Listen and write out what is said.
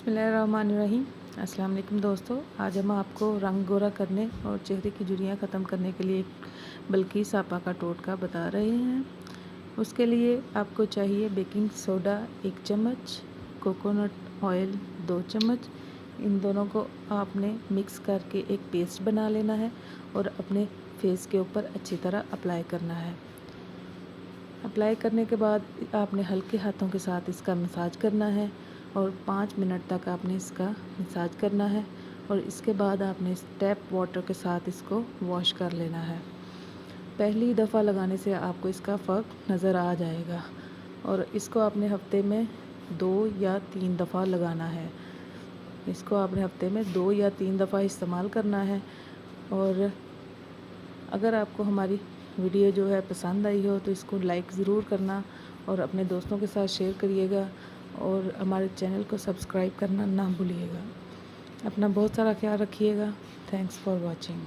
बिस्मिल्लाहिर्रहमानिर्रहीम। अस्सलाम वालेकुम दोस्तों, आज हम आपको रंग गोरा करने और चेहरे की झुर्रियाँ ख़त्म करने के लिए बल्किस आपा का टोटका बता रहे हैं। उसके लिए आपको चाहिए बेकिंग सोडा 1 चम्मच, कोकोनट ऑयल 2 चम्मच। इन दोनों को आपने मिक्स करके एक पेस्ट बना लेना है और अपने फेस के ऊपर अच्छी तरह अप्लाई करना है। अप्लाई करने के बाद आपने हल्के हाथों के साथ इसका मसाज करना है और 5 मिनट तक आपने इसका मसाज करना है और इसके बाद आपने टैप वाटर के साथ इसको वॉश कर लेना है। पहली दफ़ा लगाने से आपको इसका फ़र्क नज़र आ जाएगा और इसको आपने हफ्ते में 2 या 3 दफ़ा लगाना है। इसको आपने हफ्ते में 2 या 3 दफ़ा इस्तेमाल करना है। और अगर आपको हमारी वीडियो जो है पसंद आई हो तो इसको लाइक ज़रूर करना और अपने दोस्तों के साथ शेयर करिएगा और हमारे चैनल को सब्सक्राइब करना ना भूलिएगा। अपना बहुत सारा ख्याल रखिएगा। Thanks for watching.